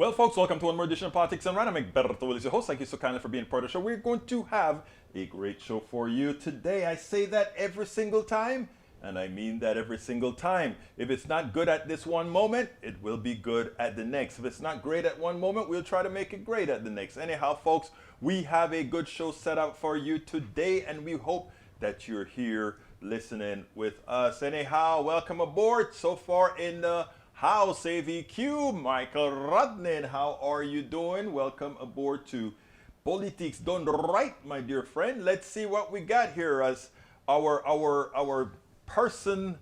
Well, folks, welcome to one more edition of Politics and Random. I'm Egberto Willis, your host. Thank you so kindly for being part of the show. We're going to have a great show for you today. I say that every single time, and I mean that every single time. If it's not good at this one moment, it will be good at the next. If it's not great at one moment, we'll try to make it great at the next. Anyhow, folks, we have a good show set up for you today, and we hope that you're here listening with us. Anyhow, welcome aboard. So far in the house, AVQ, Michael Rodnin, how are you doing? Welcome aboard to Politics Done Right, my dear friend. Let's see what we got here as our person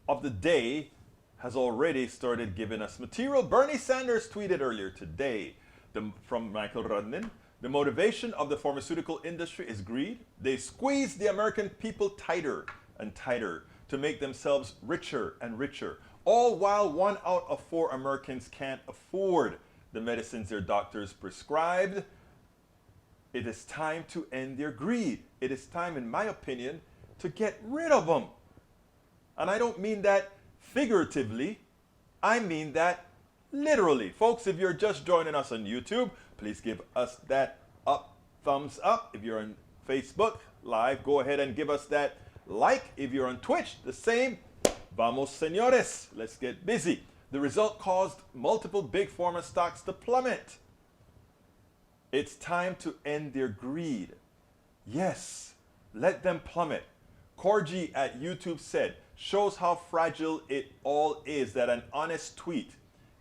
of the day has already started giving us material. Bernie Sanders tweeted earlier today from Michael Rodnin, the motivation of the pharmaceutical industry is greed. They squeeze the American people tighter and tighter to make themselves richer and richer, all while 1 out of 4 Americans can't afford the medicines their doctors prescribed. It is time to end their greed. It is time, in my opinion, to get rid of them. And I don't mean that figuratively, I mean that literally. Folks, if you're just joining us on YouTube, please give us that thumbs up. If you're on Facebook Live, go ahead and give us that like. If you're on Twitch, the same. Vamos, señores. Let's get busy. The result caused multiple big pharma stocks to plummet. It's time to end their greed. Yes, let them plummet. Corgi at YouTube said, shows how fragile it all is that an honest tweet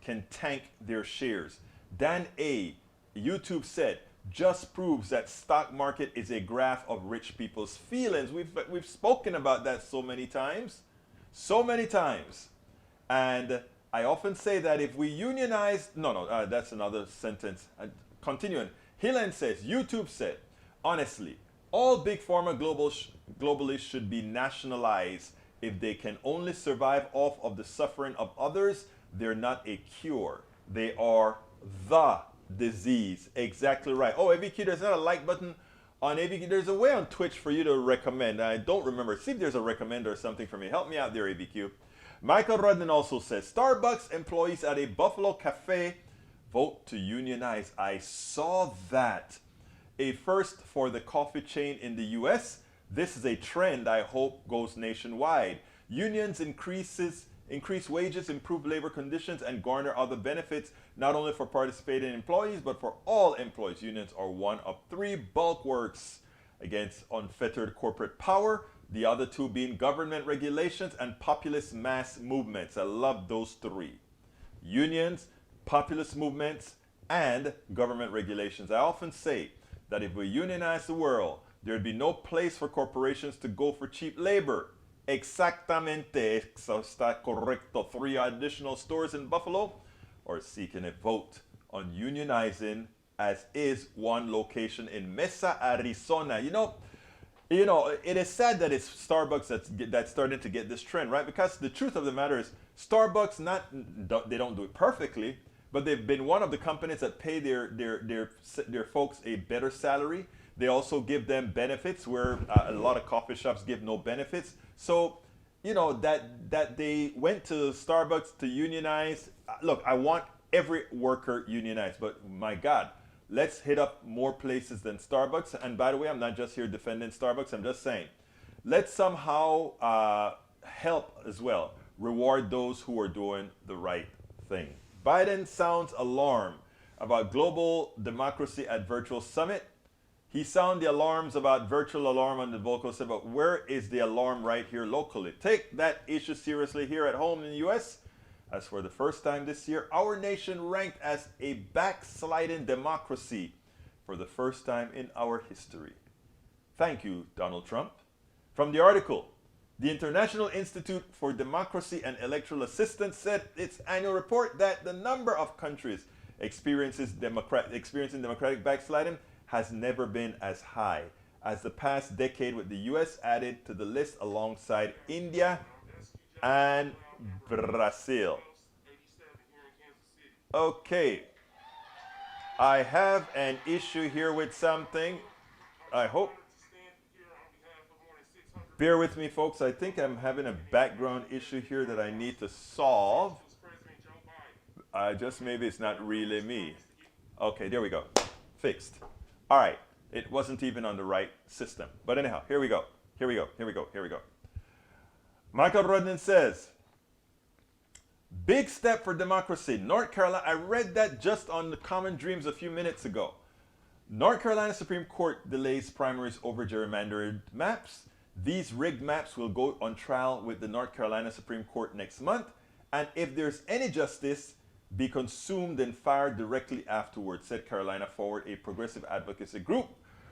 can tank their shares. Dan A, YouTube said, just proves that stock market is a graph of rich people's feelings. We've spoken about that so many times. So many times. And I often say that if we unionize, that's another sentence. Continuing, Hillen says, YouTube said, honestly, all big pharma globally should be nationalized. If they can only survive off of the suffering of others, they're not a cure. They are the disease. Exactly right. Oh, AVQ, there's not a like button on AVQ. There's a way on Twitch for you to recommend. I don't remember. See if there's a recommend or something for me. Help me out there, AVQ. Michael Rudden also says, Starbucks employees at a Buffalo cafe vote to unionize. I saw that. A first for the coffee chain in the US. This is a trend I hope goes nationwide. Unions increase wages, improve labor conditions, and garner other benefits, not only for participating employees, but for all employees. Unions are one of 3 bulwarks against unfettered corporate power, the other 2 being government regulations and populist mass movements. I love those 3. Unions, populist movements, and government regulations. I often say that if we unionize the world, there'd be no place for corporations to go for cheap labor. Exactamente, eso está correcto. 3 additional stores in Buffalo are seeking a vote on unionizing, as is one location in Mesa, Arizona. You know, it is sad that it's Starbucks that's starting to get this trend, right? Because the truth of the matter is, Starbucks they don't do it perfectly, but they've been one of the companies that pay their folks a better salary. They also give them benefits where a lot of coffee shops give no benefits. So, that they went to Starbucks to unionize. Look, I want every worker unionized, but my God, let's hit up more places than Starbucks. And by the way, I'm not just here defending Starbucks. I'm just saying, let's somehow help as well, reward those who are doing the right thing. Biden sounds alarm about global democracy at virtual summit. He sounded the alarms about virtual alarm on the vocal said, but where is the alarm right here locally? Take that issue seriously here at home in the US. As for the first time this year, our nation ranked as a backsliding democracy for the first time in our history. Thank you, Donald Trump. From the article, the International Institute for Democracy and Electoral Assistance said its annual report that the number of countries experiencing democratic backsliding has never been as high as the past decade, with the US added to the list alongside India and Brazil. Okay, I have an issue here with something. I hope. Bear with me, folks. I think I'm having a background issue here that I need to solve. Just maybe it's not really me. Okay, there we go. Fixed. All right. It wasn't even on the right system. But anyhow, here we go. Here we go. Here we go. Here we go. Michael Rodden says, big step for democracy. North Carolina, I read that just on the Common Dreams a few minutes ago. North Carolina Supreme Court delays primaries over gerrymandered maps. These rigged maps will go on trial with the North Carolina Supreme Court next month. And if there's any justice, be consumed and fired directly afterwards, said Carolina Forward, a progressive advocacy group.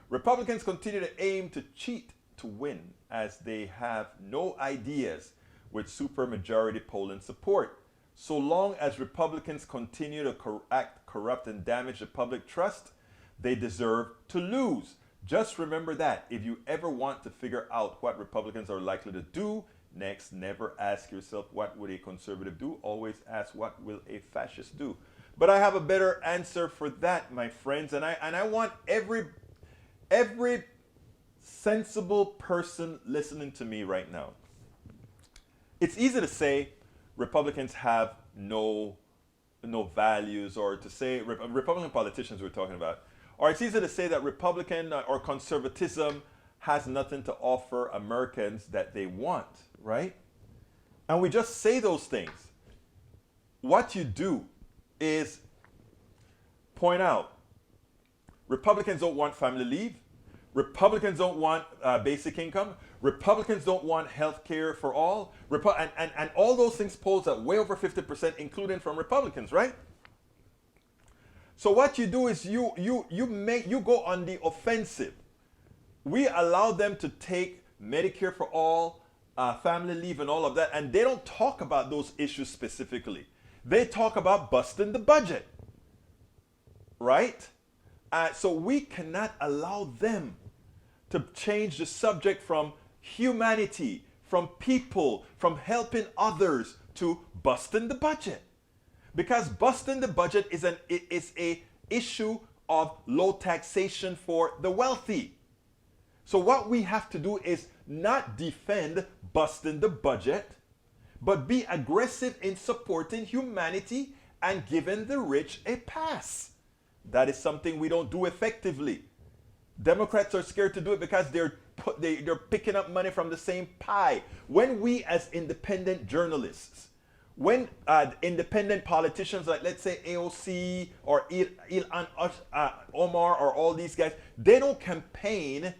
Republicans continue to aim to cheat to win, as they have no ideas with supermajority polling support. So long as Republicans continue to act corrupt and damage the public trust, they deserve to lose. Just remember that. If you ever want to figure out what Republicans are likely to do next, never ask yourself what would a conservative do. Always ask what will a fascist do. But I have a better answer for that, my friends, and I want every sensible person listening to me right now. It's easy to say Republicans have no values, or to say Republican politicians we're talking about, or it's easy to say that Republican or conservatism has nothing to offer Americans that they want, right? And we just say those things. What you do is point out Republicans don't want family leave. Republicans don't want basic income. Republicans don't want health care for all. And all those things polls at way over 50%, including from Republicans, right? So what you do is you go on the offensive. We allow them to take Medicare for all, family leave, and all of that, and they don't talk about those issues specifically. They talk about busting the budget, right? So we cannot allow them to change the subject from humanity, from people, from helping others, to busting the budget. Because busting the budget is an issue of low taxation for the wealthy. So what we have to do is not defend busting the budget, but be aggressive in supporting humanity and giving the rich a pass. That is something we don't do effectively. Democrats are scared to do it because they're picking up money from the same pie. When we as independent journalists, when independent politicians like, let's say, AOC or Ilhan Omar or all these guys, they don't campaign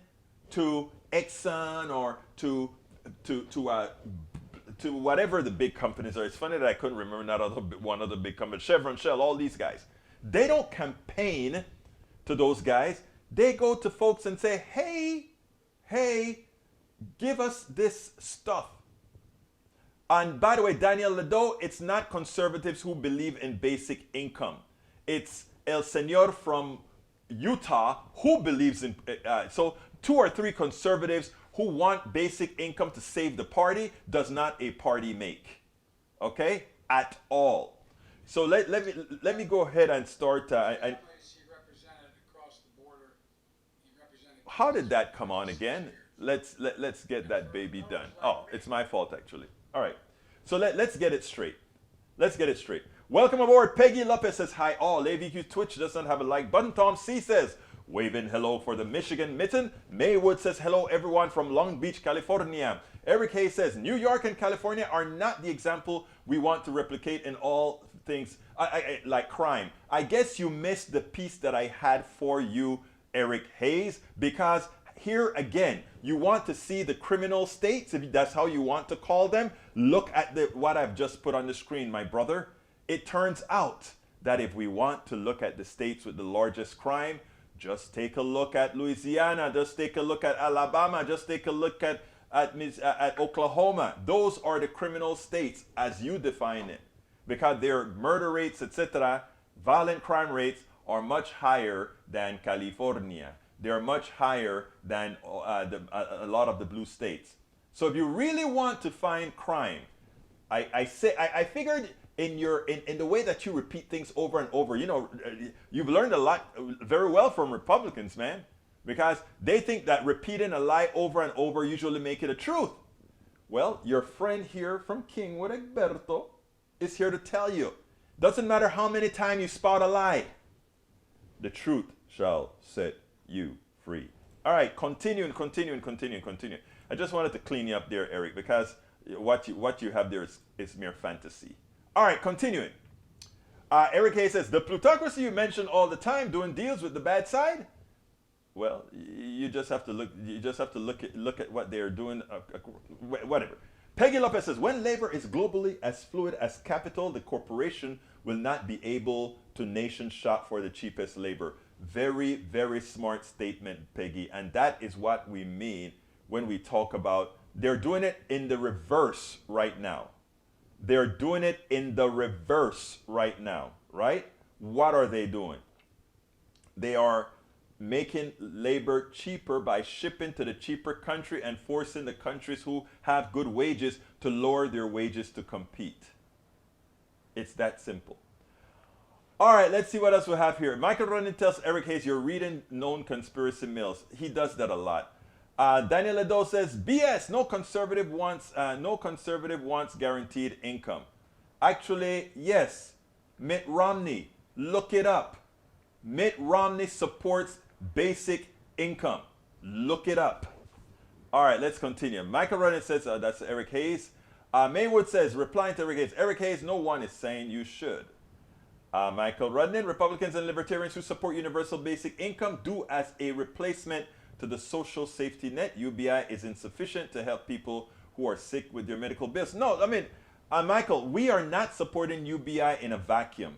to Exxon or to whatever the big companies are. It's funny that I couldn't remember one of the big companies, Chevron, Shell, all these guys. They don't campaign to those guys. They go to folks and say, hey, give us this stuff. And by the way, Daniel Ledo, it's not conservatives who believe in basic income. It's El Senor from Utah who believes in so 2 or 3 conservatives who want basic income to save the party does not a party make. Okay? At all. So let me go ahead and start. How did that come on again? Let's get that baby done. Oh, it's my fault actually. All right. So let's get it straight. Let's get it straight. Welcome aboard. Peggy Lopez says hi all. AVQ Twitch doesn't have a like button. Tom C says waving hello for the Michigan mitten. Maywood says hello everyone from Long Beach, California. Eric Hayes says New York and California are not the example we want to replicate in all things like crime. I guess you missed the piece that I had for you, Eric Hayes, because here again, you want to see the criminal states, if that's how you want to call them. Look at what I've just put on the screen, my brother. It turns out that if we want to look at the states with the largest crime, just take a look at Louisiana, just take a look at Alabama, just take a look at Oklahoma. Those are the criminal states as you define it, because their murder rates, etc., violent crime rates are much higher than California. They're much higher than a lot of the blue states. So if you really want to find crime, I figured in the way that you repeat things over and over, you know, you've learned a lot very well from Republicans, man, because they think that repeating a lie over and over usually make it a truth. Well, your friend here from Kingwood, Egberto, is here to tell you Doesn't matter how many times you spout a lie. The truth shall set you free. All right, continue. I just wanted to clean you up there, Eric, because what you have there is mere fantasy. All right, continuing. Eric Hayes says, the plutocracy you mention all the time doing deals with the bad side? Well, you just have to look. You just have to look at what they are doing. Whatever. Peggy Lopez says, when labor is globally as fluid as capital, the corporation will not be able to nation shop for the cheapest labor. Very, very smart statement, Peggy. And that is what we mean when we talk about they're doing it in the reverse right now. They're doing it in the reverse right now, right? What are they doing? They are making labor cheaper by shipping to the cheaper country and forcing the countries who have good wages to lower their wages to compete. It's that simple. All right, let's see what else we have here. Michael Ronin tells Eric Hayes, you're reading known conspiracy mills. He does that a lot. Daniel Edo says, BS, no conservative wants guaranteed income. Actually, yes. Mitt Romney, look it up. Mitt Romney supports basic income. Look it up. All right, let's continue. Michael Ronin says, that's Eric Hayes. Maywood says, replying to Eric Hayes, no one is saying you should. Michael Rudnin, Republicans and Libertarians who support universal basic income do as a replacement to the social safety net. UBI is insufficient to help people who are sick with their medical bills. No, I mean, Michael, we are not supporting UBI in a vacuum.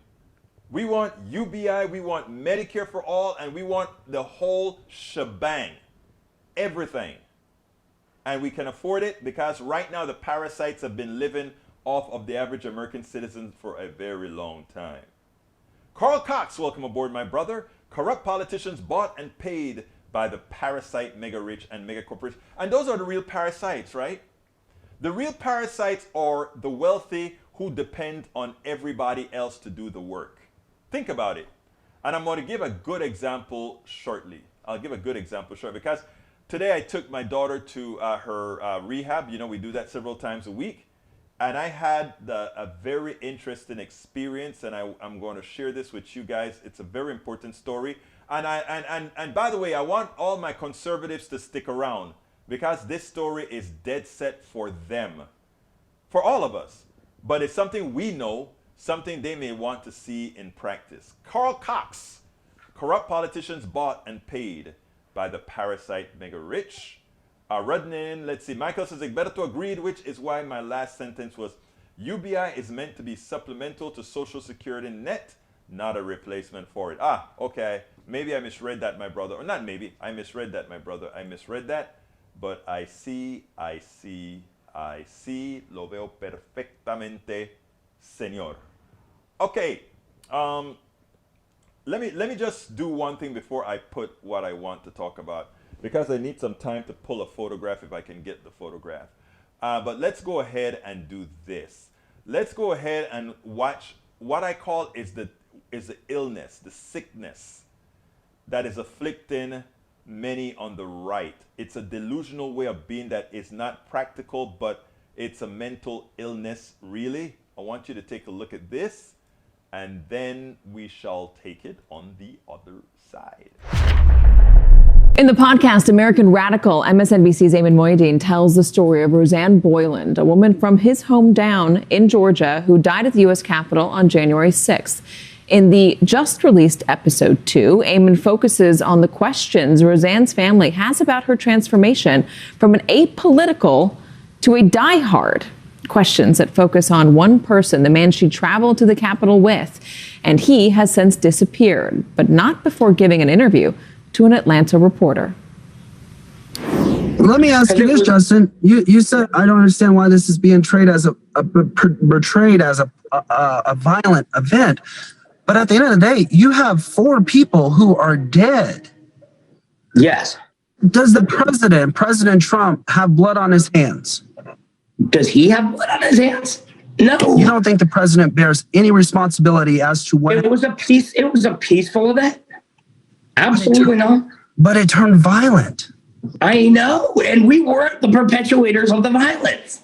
We want UBI, we want Medicare for all, and we want the whole shebang. Everything. And we can afford it because right now the parasites have been living off of the average American citizen for a very long time. Carl Cox, welcome aboard, my brother. Corrupt politicians bought and paid by the parasite mega rich and mega corporations. And those are the real parasites, right? The real parasites are the wealthy who depend on everybody else to do the work. Think about it. And I'm going to give a good example shortly. I'll give a good example shortly because today I took my daughter to her rehab. You know, we do that several times a week. And I had a very interesting experience, and I'm going to share this with you guys. It's a very important story. And by the way, I want all my conservatives to stick around because this story is dead set for them, for all of us. But it's something we know, something they may want to see in practice. Carl Cox, corrupt politicians bought and paid by the parasite mega rich. Rudnin, let's see, Michael says, better to agree, which is why my last sentence was, UBI is meant to be supplemental to Social Security net, not a replacement for it. Ah, okay, maybe I misread that, my brother. Or not maybe, I misread that, my brother. I misread that, but I see, lo veo perfectamente, señor. Okay, let me just do one thing before I put what I want to talk about, because I need some time to pull a photograph if I can get the photograph. But let's go ahead and do this. Let's go ahead and watch what I call is the illness, the sickness that is afflicting many on the right. It's a delusional way of being that is not practical, but it's a mental illness, really. I want you to take a look at this, and then we shall take it on the other side. In the podcast American Radical, MSNBC's Eamon Moyadeen tells the story of Roseanne Boyland, a woman from his hometown in Georgia who died at the U.S. Capitol on January 6th. In the just-released episode 2, Eamon focuses on the questions Roseanne's family has about her transformation from an apolitical to a diehard. Questions that focus on one person, the man she traveled to the Capitol with, and he has since disappeared, but not before giving an interview to an Atlanta reporter. Let me ask you this, Justin. You said, I don't understand why this is being portrayed as a violent event. But at the end of the day, you have 4 people who are dead. Yes. Does the President Trump, have blood on his hands? Does he have blood on his hands? No. You don't think the president bears any responsibility as to what it was a peaceful event? Absolutely not. But it turned violent. I know, and we weren't the perpetuators of the violence.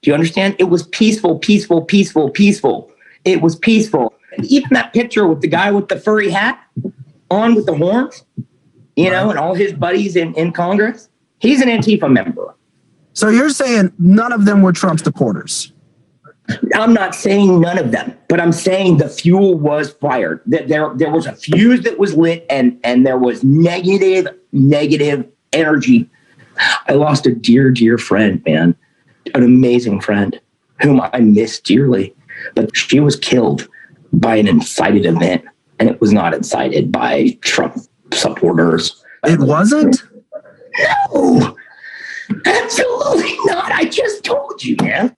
Do you understand? It was peaceful. It was peaceful. Even that picture with the guy with the furry hat on with the horns, and all his buddies in Congress, he's an Antifa member. So you're saying none of them were Trump supporters? I'm not saying none of them, but I'm saying the fuel was fired. There was a fuse that was lit, and there was negative energy. I lost a dear friend, man, an amazing friend whom I miss dearly, but she was killed by an incited event, and it was not incited by Trump supporters. It wasn't? No, absolutely not. I just told you, man.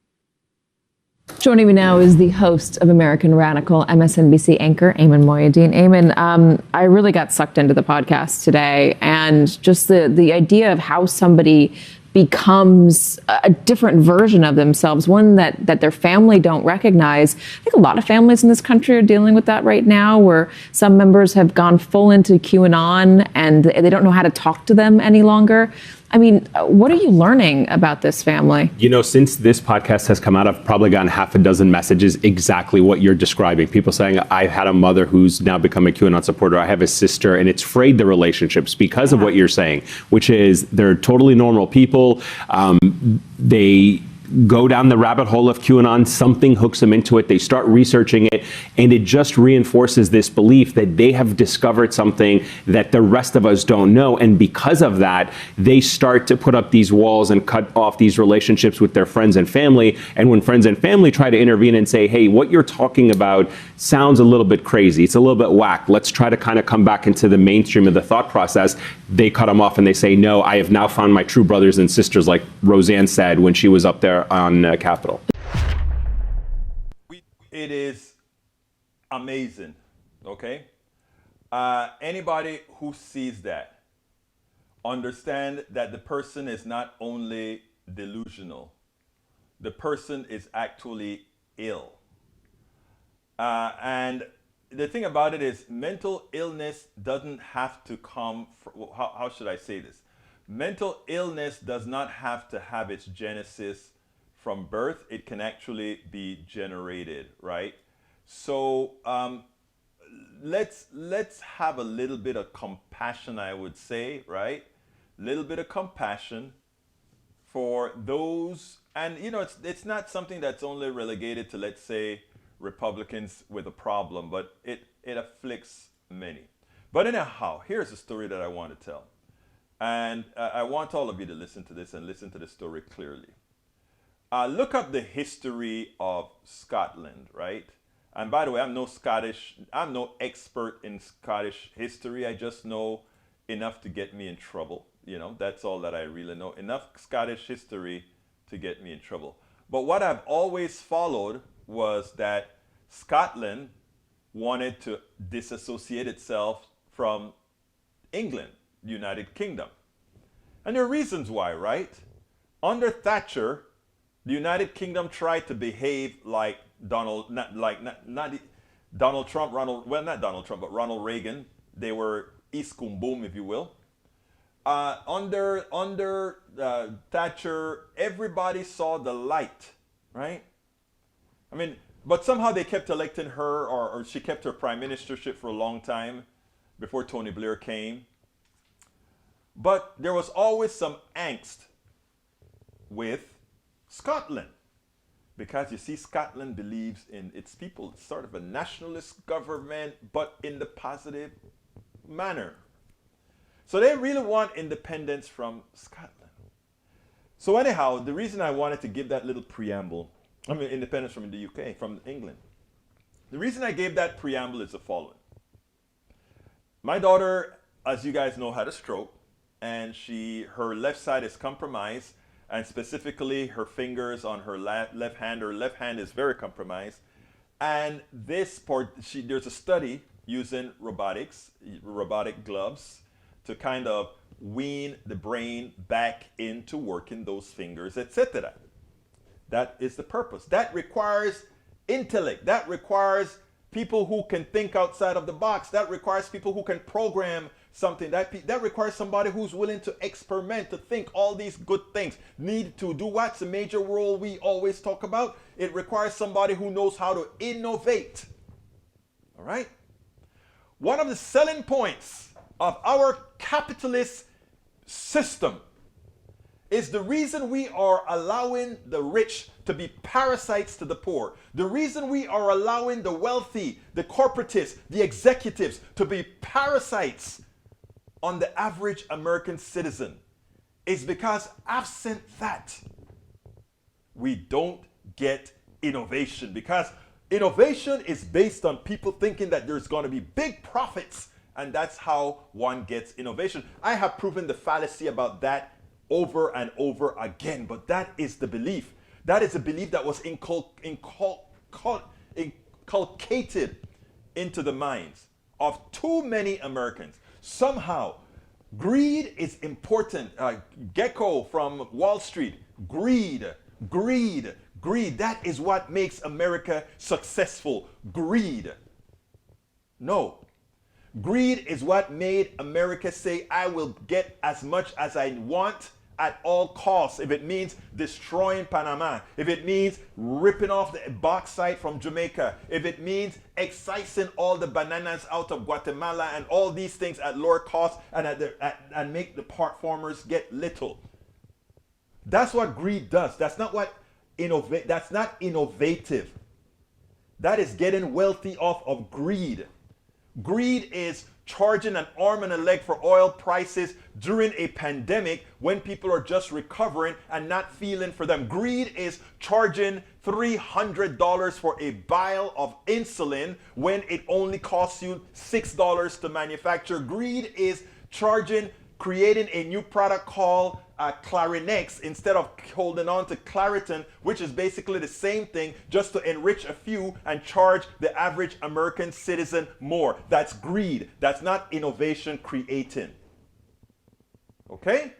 Joining me now is the host of American Radical, MSNBC anchor, Ayman Mohyeldin. Ayman, I really got sucked into the podcast today, and just the idea of how somebody becomes a different version of themselves, one that their family don't recognize. I think a lot of families in this country are dealing with that right now, where some members have gone full into QAnon and they don't know how to talk to them any longer. I mean, what are you learning about this family? Since this podcast has come out, I've probably gotten half a dozen messages exactly what you're describing. People saying, I had a mother who's now become a QAnon supporter. I have a sister, and it's frayed the relationships because of what you're saying, which is they're totally normal people. They go down the rabbit hole of QAnon, something hooks them into it, they start researching it, and it just reinforces this belief that they have discovered something that the rest of us don't know. And because of that, they start to put up these walls and cut off these relationships with their friends and family. And when friends and family try to intervene and say, hey, what you're talking about sounds a little bit crazy, it's a little bit whack, let's try to kind of come back into the mainstream of the thought process, they cut them off and they say, no, I have now found my true brothers and sisters, like Roseanne said when she was up there on Capitol. It is amazing, okay? Anybody who sees that, understand that the person is not only delusional, the person is actually ill. And the thing about it is mental illness doesn't have to come from, how should I say this? Mental illness does not have to have its genesis from birth. It can actually be generated, right? So let's have a little bit of compassion, I would say, right? Little bit of compassion for those, and it's not something that's only relegated to, let's say, Republicans with a problem, but it afflicts many. But anyhow, here's a story that I want to tell. And I want all of you to listen to this and listen to the story clearly. Look up the history of Scotland, right? And by the way, I'm no expert in Scottish history. I just know enough to get me in trouble. That's all that I really know. Enough Scottish history to get me in trouble. But what I've always followed was that Scotland wanted to disassociate itself from England, United Kingdom. And there are reasons why, right? Under Thatcher, the United Kingdom tried to behave like Donald Trump, but Ronald Reagan. They were East Boom, if you will. Under Thatcher, everybody saw the light, right? I mean, but somehow they kept electing her, or she kept her prime ministership for a long time before Tony Blair came. But there was always some angst with Scotland, because you see, Scotland believes in its people. It's sort of a nationalist government, but in the positive manner. So they really want independence from Scotland. So anyhow, the reason I wanted to give that little preamble, independence from the UK, from England. The reason I gave that preamble is the following. My daughter, as you guys know, had a stroke, and her left side is compromised, and specifically her fingers on her left hand. Her left hand is very compromised. And this part, there's a study using robotic gloves, to kind of wean the brain back into working those fingers, etc. That is the purpose. That requires intellect. That requires people who can think outside of the box. That requires people who can program something. That requires somebody who's willing to experiment, to think all these good things. Need to do what's a major role we always talk about? It requires somebody who knows how to innovate. All right? One of the selling points of our capitalist system is the reason we are allowing the rich to be parasites to the poor. The reason we are allowing the wealthy, the corporatists, the executives to be parasites on the average American citizen is because absent that, we don't get innovation. Because innovation is based on people thinking that there's going to be big profits, and that's how one gets innovation. I have proven the fallacy about that over and over again, but that is the belief. That is a belief that was inculcated into the minds of too many Americans. Somehow, greed is important. Gecko from Wall Street, greed. That is what makes America successful. Greed. No. Greed is what made America say, I will get as much as I want at all costs. If it means destroying Panama, if it means ripping off the bauxite from Jamaica, if it means excising all the bananas out of Guatemala and all these things at lower cost and make the farmers get little. That's what greed does. That's not what that's not innovative. That is getting wealthy off of greed. Greed is charging an arm and a leg for oil prices during a pandemic when people are just recovering and not feeling for them. Greed is charging $300 for a vial of insulin when it only costs you $6 to manufacture. Greed is creating a new product called Clarinex instead of holding on to Claritin, which is basically the same thing, just to enrich a few and charge the average American citizen more. That's greed. That's not innovation creating. Okay?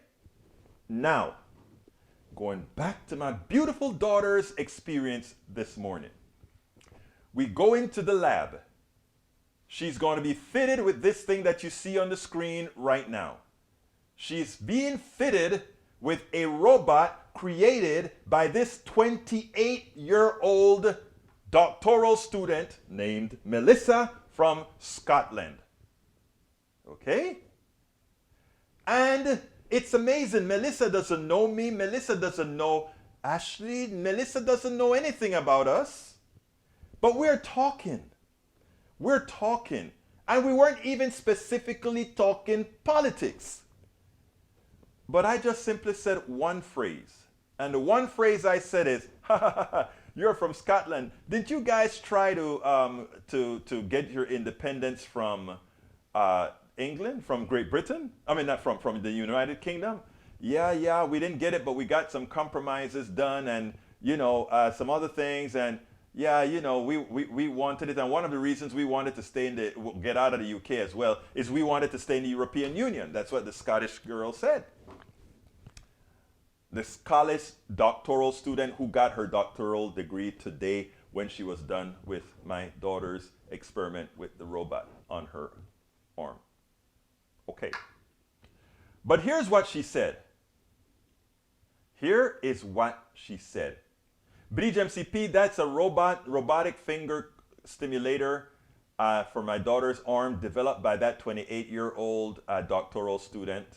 Now, going back to my beautiful daughter's experience this morning. We go into the lab. She's going to be fitted with this thing that you see on the screen right now. She's being fitted with a robot created by this 28-year-old doctoral student named Melissa from Scotland. Okay? And it's amazing. Melissa doesn't know me. Melissa doesn't know Ashley. Melissa doesn't know anything about us. But we're talking. We're talking. And we weren't even specifically talking politics. But I just simply said one phrase. And the one phrase I said is, ha ha ha, you're from Scotland. Didn't you guys try to get your independence from England, from Great Britain? I mean, not from the United Kingdom. Yeah, we didn't get it, but we got some compromises done and, some other things. And yeah, we wanted it. And one of the reasons we wanted to get out of the UK as well is we wanted to stay in the European Union. That's what the Scottish girl said. The Scottish doctoral student who got her doctoral degree today when she was done with my daughter's experiment with the robot on her arm. Okay. But here's what she said. Here is what she said. BDGMCP, that's a robotic finger stimulator for my daughter's arm developed by that 28-year-old doctoral student.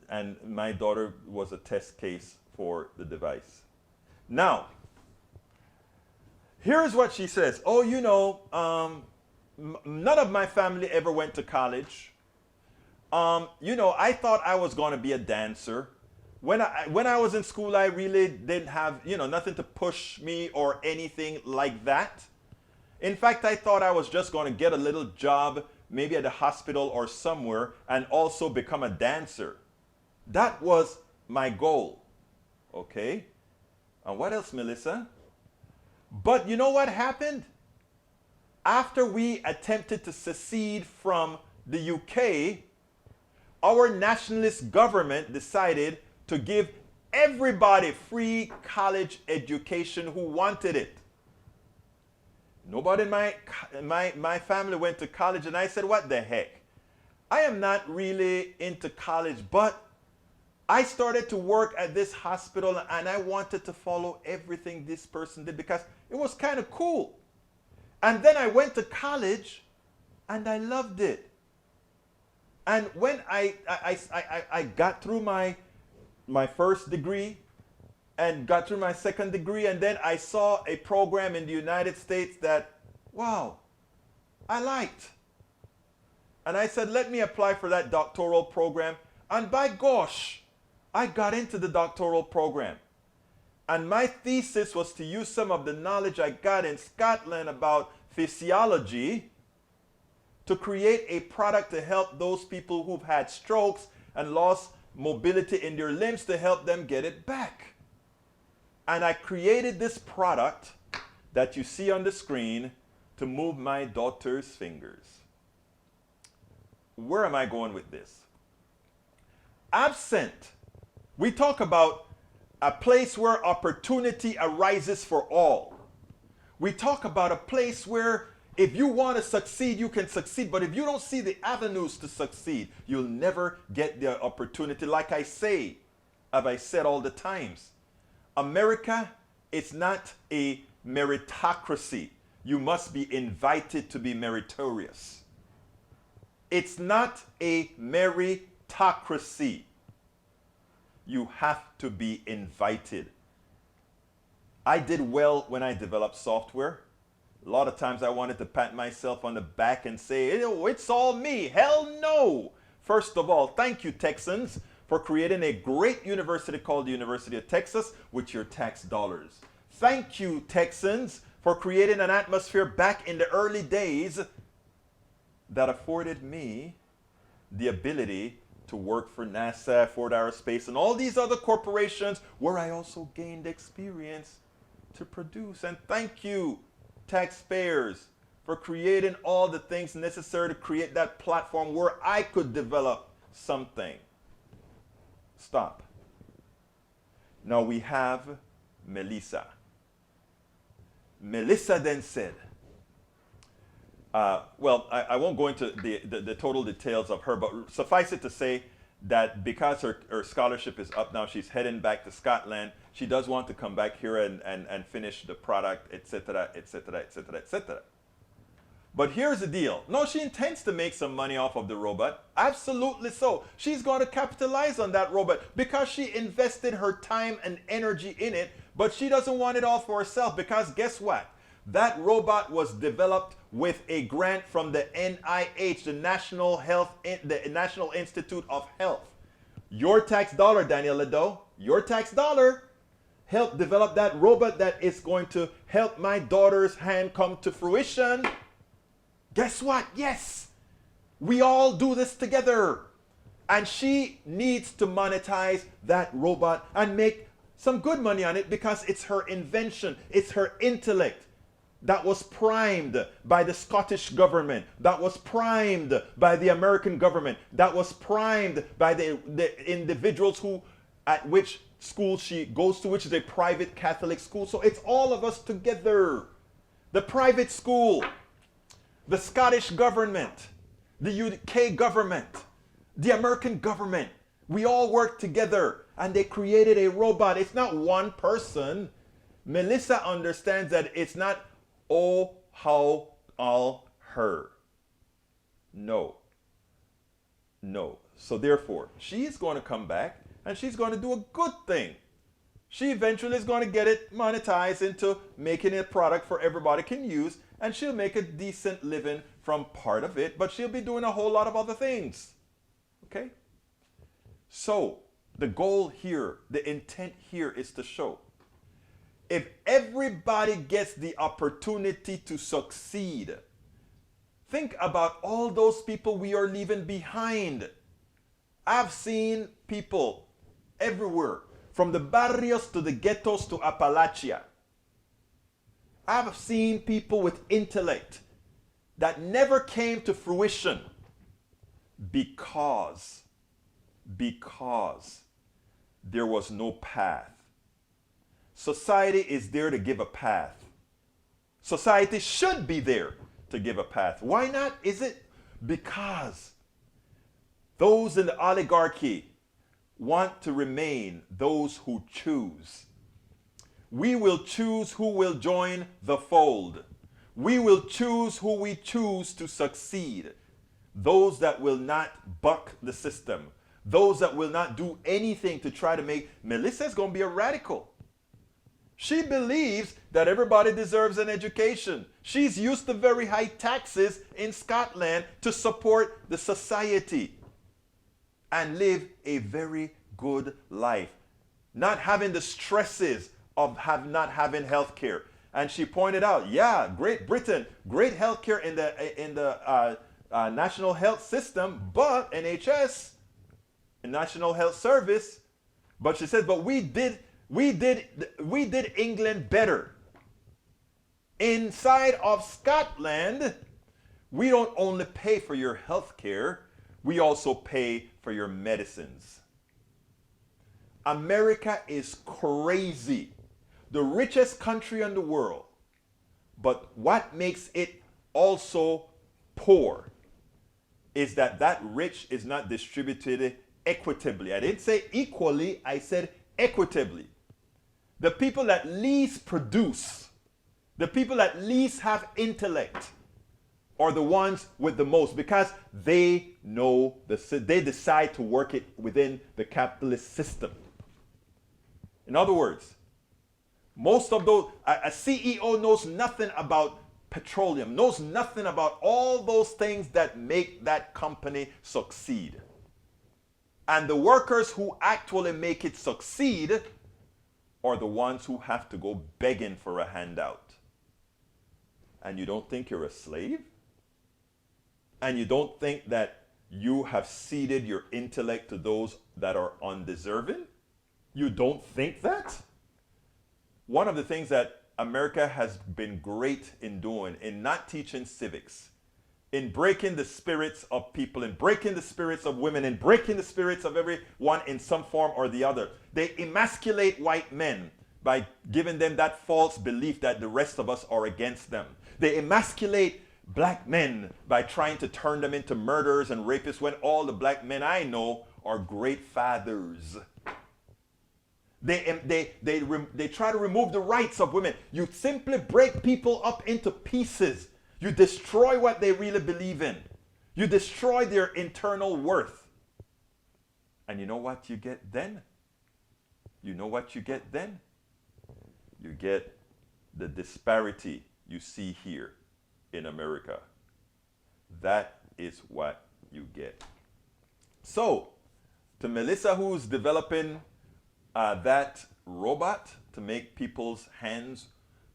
And my daughter was a test case for the device. Now, here's what she says. Oh, none of my family ever went to college. I thought I was going to be a dancer. When I was in school, I really didn't have, nothing to push me or anything like that. In fact, I thought I was just going to get a little job, maybe at a hospital or somewhere, and also become a dancer. That was my goal. Okay? And what else, Melissa? But you know what happened? After we attempted to secede from the UK, our nationalist government decided to give everybody free college education who wanted it. Nobody in my family went to college, and I said, what the heck? I am not really into college, but I started to work at this hospital and I wanted to follow everything this person did because it was kind of cool. And then I went to college and I loved it. And when I got through my first degree and got through my second degree, and then I saw a program in the United States that, wow, I liked. And I said, let me apply for that doctoral program. And by gosh, I got into the doctoral program. And my thesis was to use some of the knowledge I got in Scotland about physiology to create a product to help those people who've had strokes and lost mobility in their limbs to help them get it back. And I created this product that you see on the screen to move my daughter's fingers. Where am I going with this? Absent, we talk about a place where opportunity arises for all. We talk about a place where if you want to succeed, you can succeed. But if you don't see the avenues to succeed, you'll never get the opportunity. Like I say, as I said all the times, America is not a meritocracy. You must be invited to be meritorious. It's not a meritocracy. You have to be invited. I did well when I developed software. A lot of times I wanted to pat myself on the back and say, oh, it's all me. Hell no. First of all, thank you, Texans, for creating a great university called the University of Texas with your tax dollars. Thank you, Texans, for creating an atmosphere back in the early days that afforded me the ability to work for NASA, Ford Aerospace, and all these other corporations where I also gained experience to produce. And thank you, taxpayers, for creating all the things necessary to create that platform where I could develop something. Stop. Now we have Melissa. Melissa then said, well, I won't go into the total details of her, but suffice it to say that because her scholarship is up now, she's heading back to Scotland. She does want to come back here and finish the product, etc., etc., etc., etc. But here's the deal. No, she intends to make some money off of the robot. Absolutely so. She's going to capitalize on that robot because she invested her time and energy in it, but she doesn't want it all for herself because guess what? That robot was developed with a grant from the NIH, the National Institute of Health. Your tax dollar, Daniel Ledo, your tax dollar helped develop that robot that is going to help my daughter's hand come to fruition. Guess what? Yes, we all do this together. And she needs to monetize that robot and make some good money on it because it's her invention, it's her intellect. That was primed by the Scottish government, that was primed by the American government, that was primed by the individuals who, at which school she goes to, which is a private Catholic school. So it's all of us together. The private school, the Scottish government, the UK government, the American government, we all work together and they created a robot. It's not one person. Melissa understands that it's not oh, how, all, her. No. No. So therefore, she's going to come back and she's going to do a good thing. She eventually is going to get it monetized into making a product for everybody can use, and she'll make a decent living from part of it, but she'll be doing a whole lot of other things. Okay? So the goal here, the intent here is to show if everybody gets the opportunity to succeed, think about all those people we are leaving behind. I've seen people everywhere, from the barrios to the ghettos to Appalachia. I've seen people with intellect that never came to fruition because there was no path. Society is there to give a path. Society should be there to give a path. Why not? Is it because Those in the oligarchy want to remain those who choose. We will choose who will join the fold. We will choose who we choose to succeed. Those that will not buck the system. Those that will not do anything to try to make... Melissa's going to be a radical. She believes that everybody deserves an education. She's used to very high taxes in Scotland to support the society and live a very good life, not having the stresses of not having health care. And she pointed out, yeah, Great Britain, great health care in the national health system, but NHS, National Health Service. But she said, but we did England better. Inside of Scotland, we don't only pay for your health care, we also pay for your medicines. America is crazy. The richest country in the world. But what makes it also poor is that rich is not distributed equitably. I didn't say equally, I said equitably. The people that least produce, the people that least have intellect, are the ones with the most, because they know they decide to work it within the capitalist system. In other words, most of those, a CEO knows nothing about petroleum, knows nothing about all those things that make that company succeed. And the workers who actually make it succeed are the ones who have to go begging for a handout. And you don't think you're a slave? And you don't think that you have ceded your intellect to those that are undeserving? You don't think that? One of the things that America has been great in doing, in not teaching civics, in breaking the spirits of people, in breaking the spirits of women, in breaking the spirits of everyone in some form or the other. They emasculate white men by giving them that false belief that the rest of us are against them. They emasculate black men by trying to turn them into murderers and rapists when all the black men I know are great fathers. They try to remove the rights of women. You simply break people up into pieces. You destroy what they really believe in. You destroy their internal worth. And you know what you get then? You know what you get then? You get the disparity you see here in America. That is what you get. So, to Melissa, who's developing that robot to make people's hands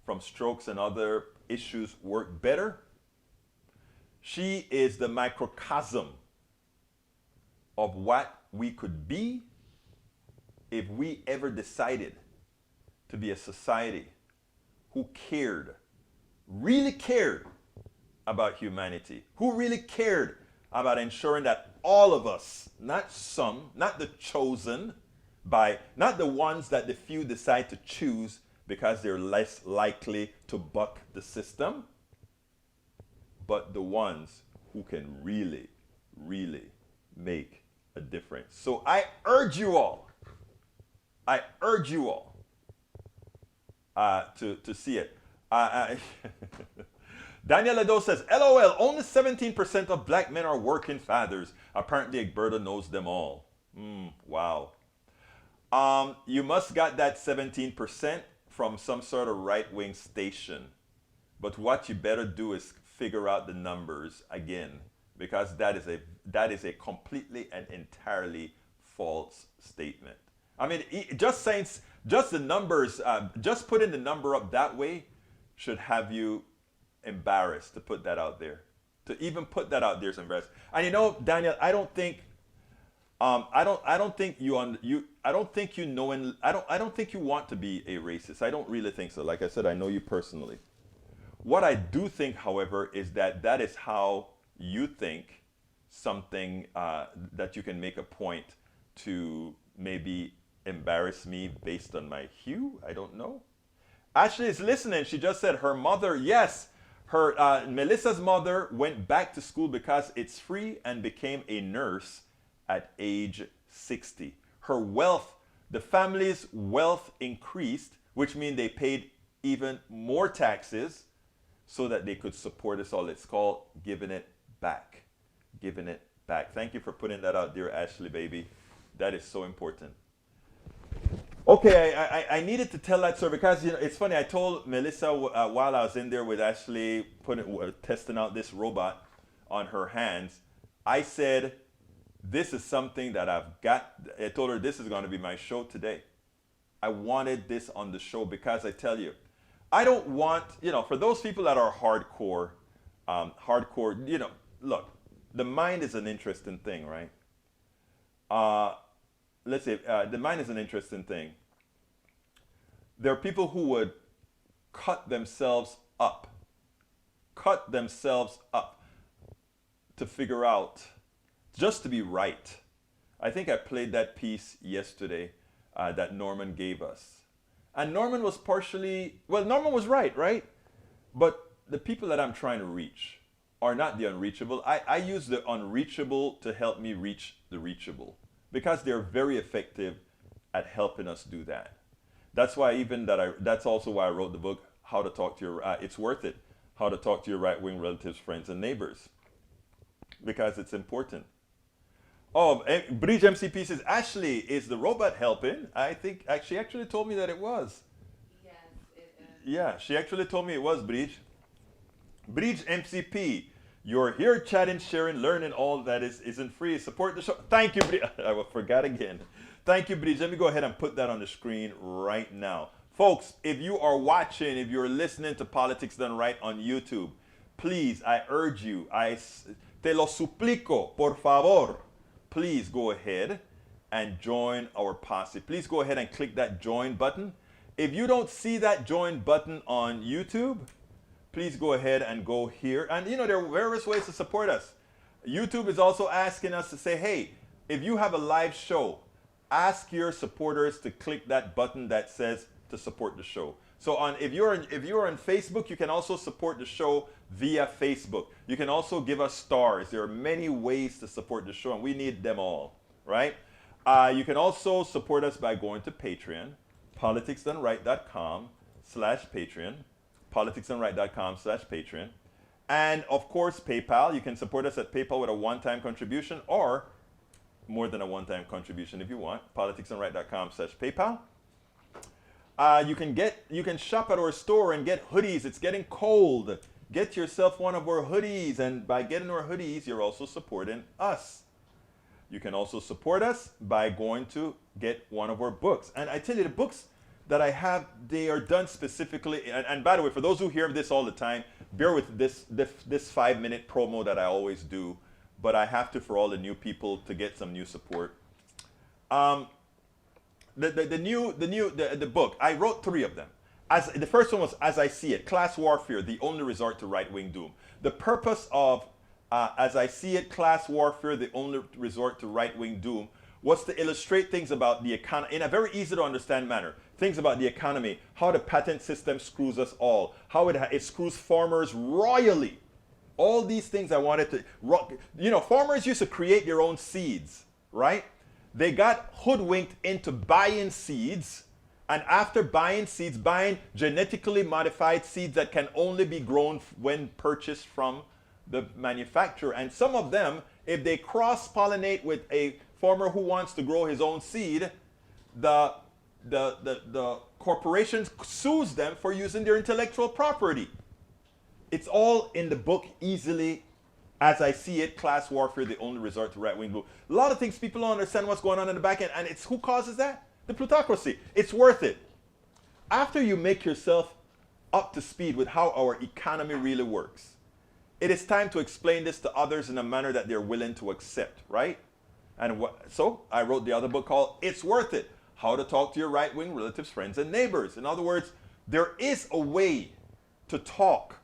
from strokes and other issues work better, she is the microcosm of what we could be if we ever decided to be a society who cared, really cared about humanity, who really cared about ensuring that all of us, not some, not the chosen, not the ones that the few decide to choose because they're less likely to buck the system, but the ones who can really, really make a difference. So I urge you all to see it. Daniel Lado says, LOL, only 17% of black men are working fathers. Apparently Egberta knows them all. Wow. You must got that 17% from some sort of right-wing station. But what you better do is figure out the numbers again, because that is a completely and entirely false statement. I mean, just the numbers, just putting the number up that way should have you embarrassed to put that out there. To even put that out there is embarrassing. And you know, Daniel, I don't think you want to be a racist. I don't really think so. Like I said, I know you personally. What I do think, however, is that is how you think something that you can make a point to maybe embarrass me based on my hue. I don't know. Ashley is listening. She just said her mother, yes, Melissa's mother went back to school because it's free and became a nurse at age 60. Her wealth, the family's wealth increased, which means they paid even more taxes so that they could support us all. It's called giving it back. Giving it back. Thank you for putting that out, dear Ashley, baby. That is so important. Okay, I needed to tell that story because it's funny. I told Melissa while I was in there with Ashley testing out this robot on her hands. I said, "This is something that I've got." I told her this is going to be my show today. I wanted this on the show because I tell you, I don't want for those people that are hardcore, look, the mind is an interesting thing, right? Let's say the mind is an interesting thing. There are people who would cut themselves up to figure out, just to be right. I think I played that piece yesterday that Norman gave us. And Norman was Norman was right? But the people that I'm trying to reach are not the unreachable. I use the unreachable to help me reach the reachable, because they're very effective at helping us do that. That's why that's also why I wrote the book, How to Talk to Your, It's Worth It, How to Talk to Your Right-Wing Relatives, Friends, and Neighbors, because it's important. Oh, Bridge MCP says, Ashley, is the robot helping? I think she actually told me that it was. Yes, it is. Yeah, she actually told me it was, Bridge. Bridge MCP, you're here chatting, sharing, learning all that isn't free. Support the show. Thank you, Bridge. I forgot again. Thank you, Bridge. Let me go ahead and put that on the screen right now. Folks, if you are watching, if you're listening to Politics Done Right on YouTube, please, I urge you, te lo suplico, por favor, please go ahead and join our posse. Please go ahead and click that join button. If you don't see that join button on YouTube, please go ahead and go here. And there are various ways to support us. YouTube is also asking us to say, hey, if you have a live show, ask your supporters to click that button that says to support the show. So if you're on Facebook, you can also support the show via Facebook. You can also give us stars. There are many ways to support the show, and we need them all, right? You can also support us by going to Patreon, politicsdoneright.com/Patreon, politicsdoneright.com/Patreon, and of course PayPal. You can support us at PayPal with a one-time contribution or more than a one-time contribution if you want. politicsdoneright.com/PayPal. You can shop at our store and get hoodies. It's getting cold. Get yourself one of our hoodies, and by getting our hoodies, you're also supporting us. You can also support us by going to get one of our books. And I tell you, the books that I have, they are done specifically. And by the way, for those who hear this all the time, bear with this 5-minute promo that I always do. But I have to for all the new people to get some new support. The book, I wrote 3 of them. The first one was As I See It, Class Warfare, the Only Resort to Right-Wing Doom. The purpose of As I See It, Class Warfare, the Only Resort to Right-Wing Doom was to illustrate things about the economy in a very easy to understand manner. Things about the economy, how the patent system screws us all, how it screws farmers royally. All these things I wanted to, farmers used to create their own seeds, right? They got hoodwinked into buying seeds, and after buying seeds, buying genetically modified seeds that can only be grown when purchased from the manufacturer. And some of them, if they cross-pollinate with a farmer who wants to grow his own seed, the corporation sues them for using their intellectual property. It's all in the book easily. As I See It, Class Warfare, the Only Resort to Right-Wing Doom. A lot of things people don't understand what's going on in the back end, and it's who causes that? The plutocracy. It's worth it. After you make yourself up to speed with how our economy really works, it is time to explain this to others in a manner that they're willing to accept, right? And so I wrote the other book called It's Worth It, How to Talk to Your Right-Wing Relatives, Friends, and Neighbors. In other words, there is a way to talk.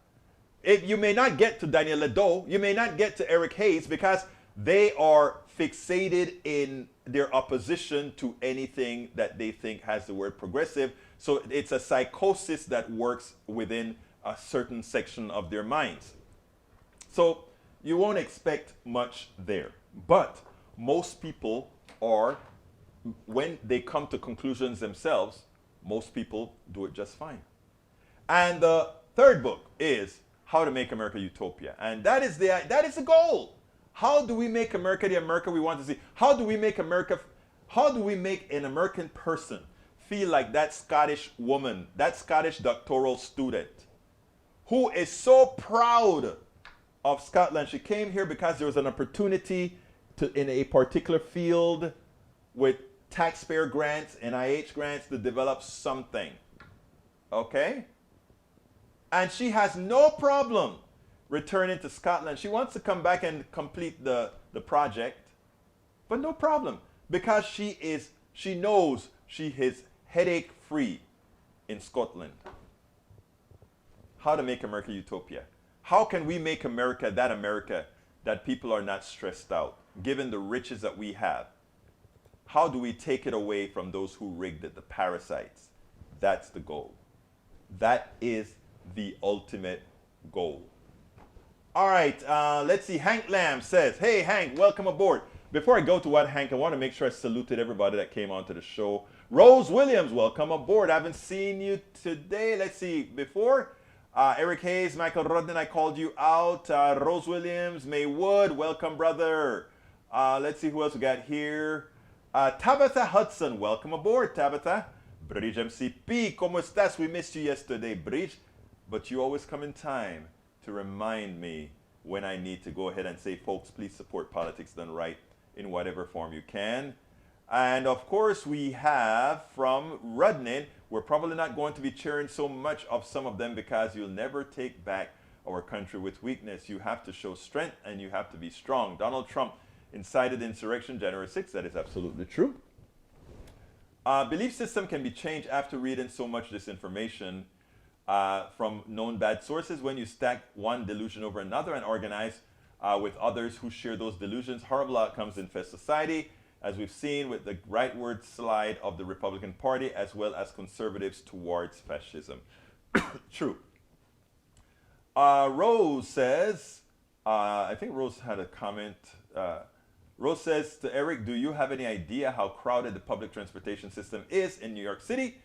You may not get to Daniel Ledo, you may not get to Eric Hayes, because they are fixated in their opposition to anything that they think has the word progressive. So it's a psychosis that works within a certain section of their minds. So you won't expect much there. But most people are, when they come to conclusions themselves, most people do it just fine. And the third book is How to Make America Utopia. And that is the goal. How do we make America the America we want to see? How do we make an American person feel like that Scottish woman, that Scottish doctoral student, who is so proud of Scotland? She came here because there was an opportunity in a particular field with taxpayer grants, NIH grants, to develop something. Okay? And she has no problem returning to Scotland. She wants to come back and complete the project, but no problem, because she knows she is headache free in Scotland. How to make America Utopia. How can we make America that people are not stressed out, given the riches that we have? How do we take it away from those who rigged it, the parasites? That's the goal. That is the ultimate goal. All right, let's see. Hank Lamb says, hey, Hank, welcome aboard. Before I go to what Hank, I want to make sure I saluted everybody that came onto the show. Rose Williams, welcome aboard. I haven't seen you today. Let's see. Before, Eric Hayes, Michael Rudden, I called you out. Rose Williams, May Wood, welcome, brother. Let's see who else we got here. Tabitha Hudson, welcome aboard, Tabitha. Bridge MCP, ¿cómo estás? We missed you yesterday, Bridge. But you always come in time to remind me when I need to go ahead and say, folks, please support Politics Done Right in whatever form you can. And of course, we have from Rudnin, we're probably not going to be cheering so much of some of them, because you'll never take back our country with weakness. You have to show strength and you have to be strong. Donald Trump incited insurrection January 6th. That is absolutely true. Belief system can be changed after reading so much disinformation from known bad sources. When you stack one delusion over another and organize with others who share those delusions, horrible outcomes infest society, as we've seen with the rightward slide of the Republican Party, as well as conservatives towards fascism. True. Rose says, I think Rose had a comment. Rose says to Eric, do you have any idea how crowded the public transportation system is in New York City?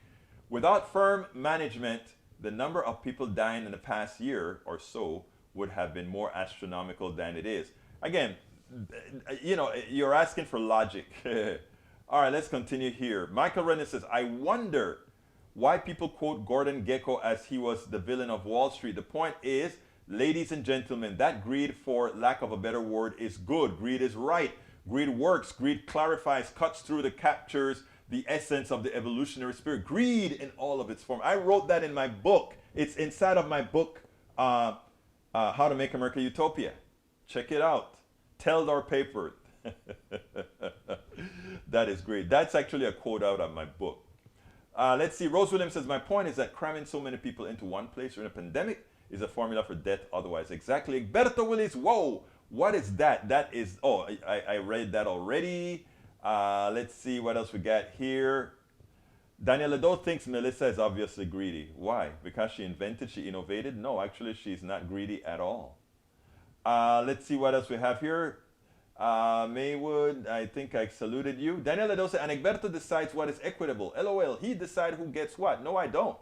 Without firm management, the number of people dying in the past year or so would have been more astronomical than it is. Again, you know, you're asking for logic. All right, let's continue here. Michael Renner says, I wonder why people quote Gordon Gekko as he was the villain of Wall Street. The point is, ladies and gentlemen, that greed, for lack of a better word, is good. Greed is right. Greed works. Greed clarifies, cuts through, the captures the essence of the evolutionary spirit. Greed in all of its form. I wrote that in my book. It's inside of my book, How to Make America Utopia. Check it out. Teldar paper. That is great. That's actually a quote out of my book. Let's see. Rose Williams says, my point is that cramming so many people into one place during a pandemic is a formula for death otherwise. Exactly. Berto Willis, whoa, what is that? That is, oh, I read that already. Let's see what else we got here. Daniel Ledo thinks Melissa is obviously greedy. Why? Because she invented, she innovated? No, actually, she's not greedy at all. Let's see what else we have here. Maywood, I think I saluted you. Daniel Ledo says, and Egberto decides what is equitable. LOL, he decides who gets what. No, I don't.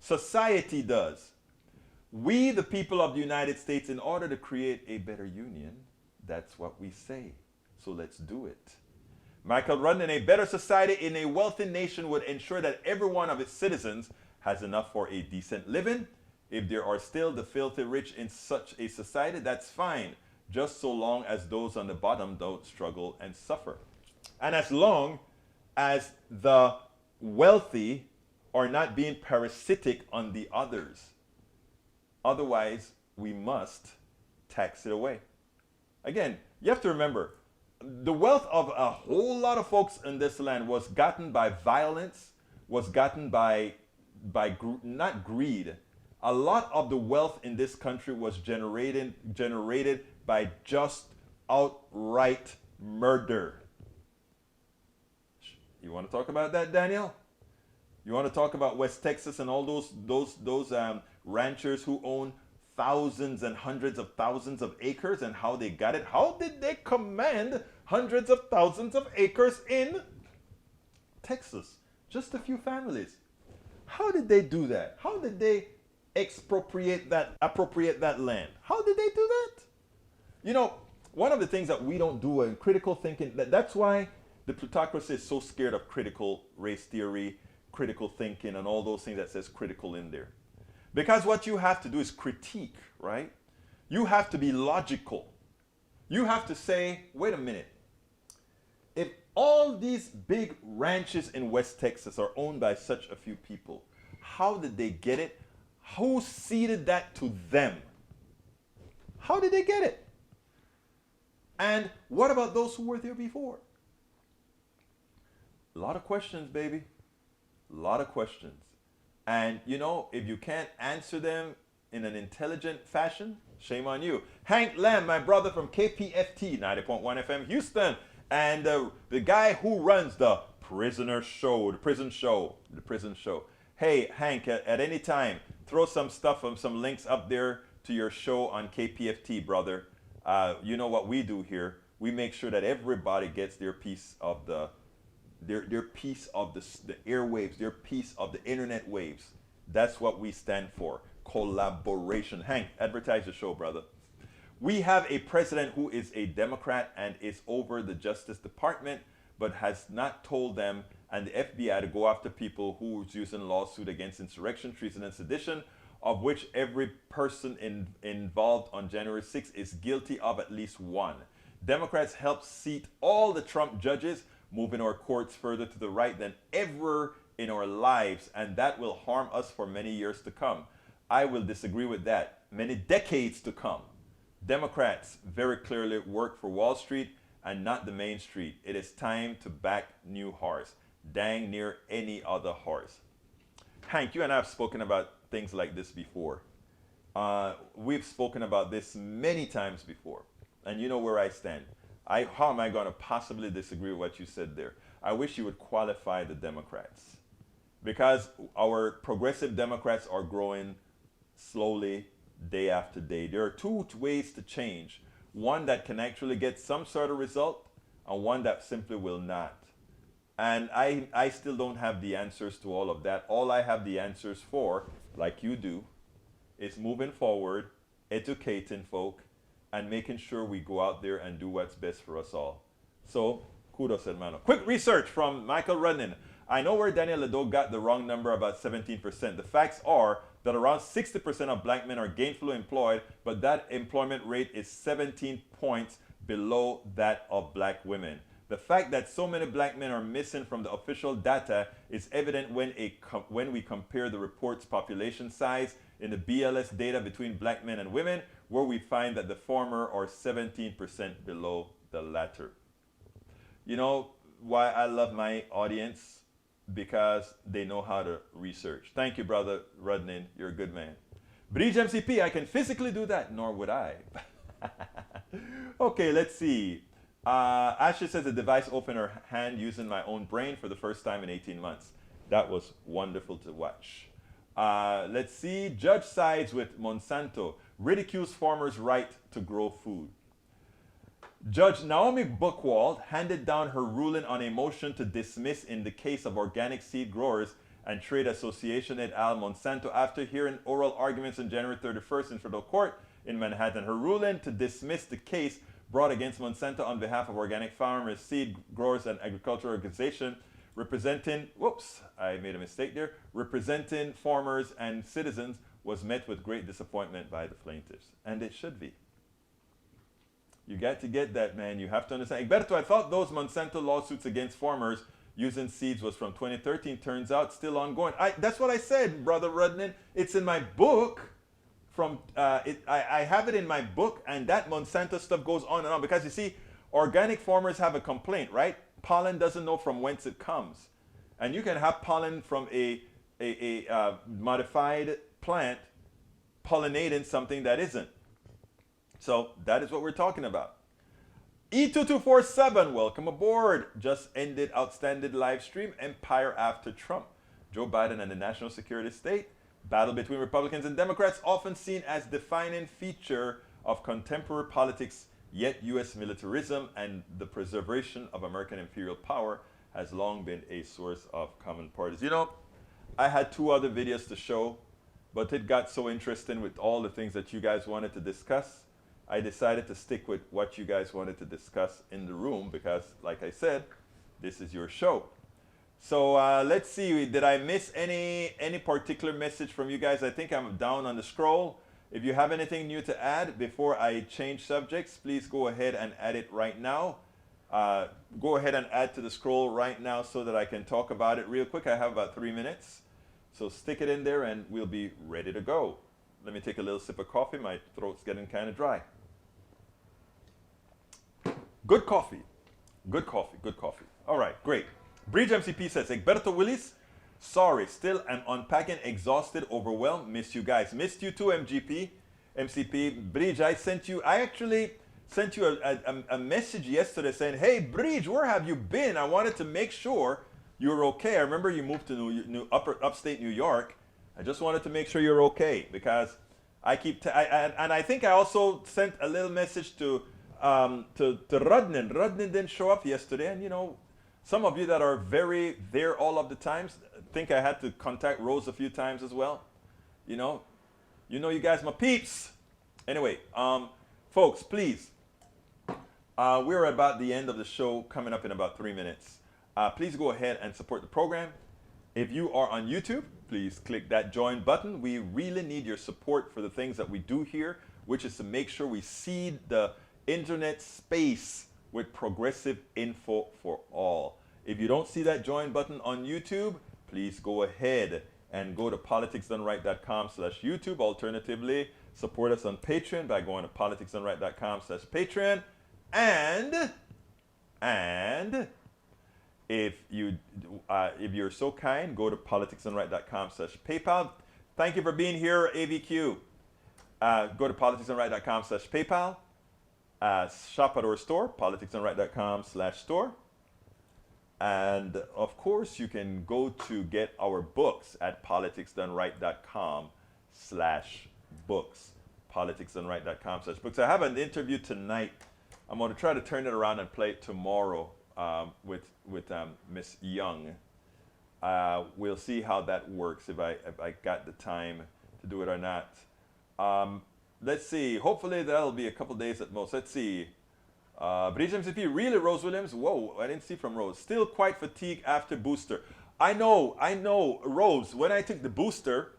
Society does. We, the people of the United States, in order to create a better union, that's what we say. So let's do it. Michael Rudden, a better society in a wealthy nation would ensure that every one of its citizens has enough for a decent living. If there are still the filthy rich in such a society, that's fine, just so long as those on the bottom don't struggle and suffer. And as long as the wealthy are not being parasitic on the others. Otherwise, we must tax it away. Again, you have to remember, the wealth of a whole lot of folks in this land was gotten by violence, was gotten by not greed. A lot of the wealth in this country was generated by just outright murder. You want to talk about that, Daniel? You want to talk about West Texas and all those ranchers who own thousands and hundreds of thousands of acres and how they got it. How did they command hundreds of thousands of acres in Texas? Just a few families. How did they do that? How did they appropriate that land? How did they do that? You know, one of the things that we don't do in critical thinking, that's why the plutocracy is so scared of critical race theory, critical thinking, and all those things that says critical in there. Because what you have to do is critique, right? You have to be logical. You have to say, wait a minute. If all these big ranches in West Texas are owned by such a few people, how did they get it? Who ceded that to them? How did they get it? And what about those who were there before? A lot of questions, baby. A lot of questions. And you know, if you can't answer them in an intelligent fashion, shame on you. Hank Lamb, my brother from KPFT 90.1 FM Houston, and the guy who runs the prison show. Hey, Hank, at any time, throw some stuff, some links up there to your show on KPFT, brother. You know what we do here? We make sure that everybody gets their piece of the piece of the airwaves, their piece of the internet waves. That's what we stand for. Collaboration. Hank, advertise the show, brother. We have a president who is a Democrat and is over the Justice Department, but has not told them and the FBI to go after people who is using lawsuit against insurrection, treason, and sedition, of which every person involved on January 6th is guilty of at least one. Democrats helped seat all the Trump judges, moving our courts further to the right than ever in our lives, and that will harm us for many years to come. I will disagree with that. Many decades to come. Democrats very clearly work for Wall Street and not the main street. It is time to back new horse. Dang near any other horse. Hank, you and I have spoken about things like this before. We've spoken about this many times before, and you know where I stand. How am I going to possibly disagree with what you said there? I wish you would qualify the Democrats, because our progressive Democrats are growing slowly day after day. There are two ways to change. One that can actually get some sort of result, and one that simply will not. And I still don't have the answers to all of that. All I have the answers for, like you do, is moving forward, educating folk, and making sure we go out there and do what's best for us all. So, kudos, hermano. Quick research from Michael Rudnin. I know where Daniel Ledo got the wrong number about 17%. The facts are that around 60% of black men are gainfully employed, but that employment rate is 17 points below that of black women. The fact that so many black men are missing from the official data is evident when we compare the report's population size in the BLS data between black men and women, where we find that the former are 17% below the latter. You know why I love my audience? Because they know how to research. Thank you, brother Rudnin. You're a good man. Bridge MCP, I can physically do that, nor would I. Okay, let's see. Ashley says the device opened her hand using my own brain for the first time in 18 months. That was wonderful to watch. Let's see. Judge sides with Monsanto. Ridicules farmers' right to grow food. Judge Naomi Buchwald handed down her ruling on a motion to dismiss in the case of Organic Seed Growers and Trade Association et al. Monsanto after hearing oral arguments on January 31st in federal court in Manhattan. Her ruling to dismiss the case brought against Monsanto on behalf of organic farmers, seed growers, and agricultural organization representing, representing farmers and citizens was met with great disappointment by the plaintiffs. And it should be. You got to get that, man. You have to understand. Egberto, I thought those Monsanto lawsuits against farmers using seeds was from 2013. Turns out still ongoing. That's what I said, brother Rudnin. It's in my book. I have it in my book, and that Monsanto stuff goes on and on. Because you see, organic farmers have a complaint, right? Pollen doesn't know from whence it comes. And you can have pollen from a modified plant pollinating something that isn't. So that is what we're talking about. E2247, welcome aboard. Just ended outstanding live stream, Empire After Trump. Joe Biden and the National Security State. Battle between Republicans and Democrats, often seen as defining feature of contemporary politics, yet U.S. militarism and the preservation of American imperial power has long been a source of common parties. You know, I had 2 other videos to show, but it got so interesting with all the things that you guys wanted to discuss. I decided to stick with what you guys wanted to discuss in the room because, like I said, this is your show. So let's see, did I miss any particular message from you guys? I think I'm down on the scroll. If you have anything new to add before I change subjects, please go ahead and add it right now. Go ahead and add to the scroll right now so that I can talk about it real quick. I have about 3 minutes. So stick it in there and we'll be ready to go. Let me take a little sip of coffee. My throat's getting kind of dry. Good coffee. Good coffee. Good coffee. All right, great. Bridge MCP says, Egberto Willis, sorry, still am unpacking, exhausted, overwhelmed. Miss you guys. Missed you too, MCP. Bridge, I actually sent you a message yesterday saying, hey, Bridge, where have you been? I wanted to make sure you're okay. I remember you moved to upstate New York. I just wanted to make sure you're okay because I keep, and I think I also sent a little message to Rudnin. Rudnin didn't show up yesterday, and you know, some of you that are very there all of the times think I had to contact Rose a few times as well. You know you guys my peeps. Anyway, folks, please, we're about the end of the show, coming up in about 3 minutes. Please go ahead and support the program. If you are on YouTube, please click that join button. We really need your support for the things that we do here, which is to make sure we seed the internet space with progressive info for all. If you don't see that join button on YouTube, please go ahead and go to politicsdoneright.com/YouTube. Alternatively, support us on Patreon by going to politicsdoneright.com/Patreon. And if you're so kind, go to politicsdoneright.com/PayPal. Thank you for being here, AVQ. Go to politicsdoneright.com/PayPal. Shop at our store, politicsdoneright.com/store. And of course, you can go to get our books at politicsdoneright.com/books. Politicsdoneright.com/books. I have an interview tonight. I'm going to try to turn it around and play it tomorrow with Miss Young. We'll see how that works, if I got the time to do it or not. Let's see. Hopefully that'll be a couple days at most. Let's see. Bridge MCP, really, Rose Williams? Whoa, I didn't see from Rose. Still quite fatigued after booster. I know, Rose. When I took the booster,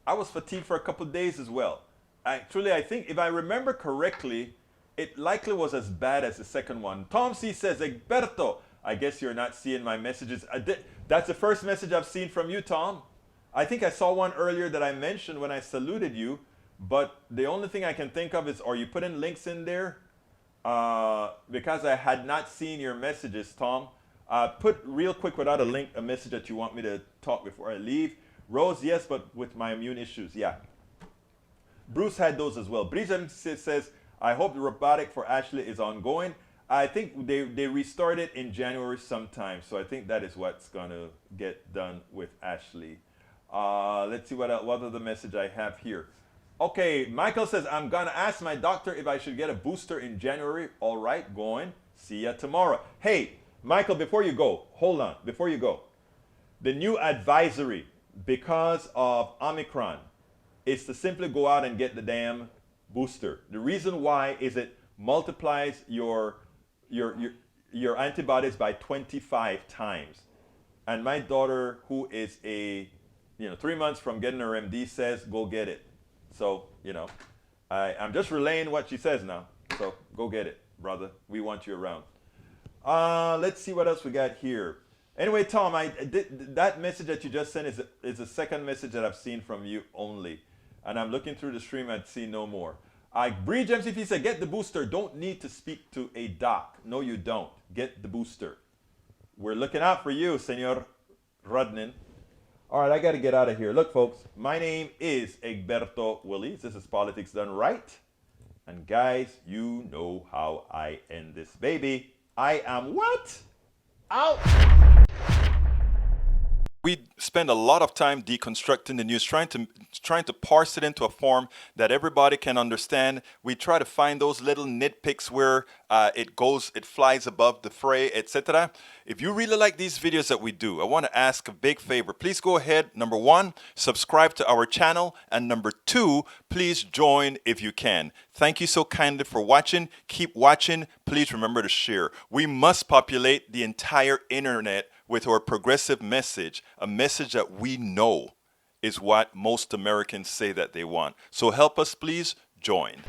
I was fatigued for a couple days as well. Actually, I think if I remember correctly, it likely was as bad as the second one. Tom C says, Egberto, I guess you're not seeing my messages. That's the first message I've seen from you, Tom. I think I saw one earlier that I mentioned when I saluted you, but the only thing I can think of is, are you putting links in there? Because I had not seen your messages, Tom. Put real quick without a link, a message that you want me to talk before I leave. Rose, yes, but with my immune issues, yeah. Bruce had those as well. Bridget says, I hope the robotic for Ashley is ongoing. I think they restarted in January sometime, so I think that is what's going to get done with Ashley. Let's see what other message I have here. Okay, Michael says, I'm going to ask my doctor if I should get a booster in January. All right, going. See ya tomorrow. Hey, Michael, before you go, hold on. Before you go, the new advisory because of Omicron is to simply go out and get the damn booster. The reason why is it multiplies your antibodies by 25 times. And my daughter, who is 3 months from getting her MD, says, go get it. So, I'm just relaying what she says now. So go get it, brother. We want you around. Let's see what else we got here. Anyway, Tom, that message that you just sent is the second message that I've seen from you only. And I'm looking through the stream and see no more. Bridge MCP said, get the booster. Don't need to speak to a doc. No, you don't. Get the booster. We're looking out for you, Senor Rudnin. All right, I got to get out of here. Look, folks, my name is Egberto Willis. This is Politics Done Right. And guys, you know how I end this baby. I am what? Out. We spend a lot of time deconstructing the news, trying to parse it into a form that everybody can understand. We try to find those little nitpicks where it flies above the fray, etc. If you really like these videos that we do, I want to ask a big favor. Please go ahead. Number 1, subscribe to our channel. And number 2, please join if you can. Thank you so kindly for watching. Keep watching. Please remember to share. We must populate the entire internet with our progressive message, a message that we know is what most Americans say that they want. So help us, please join.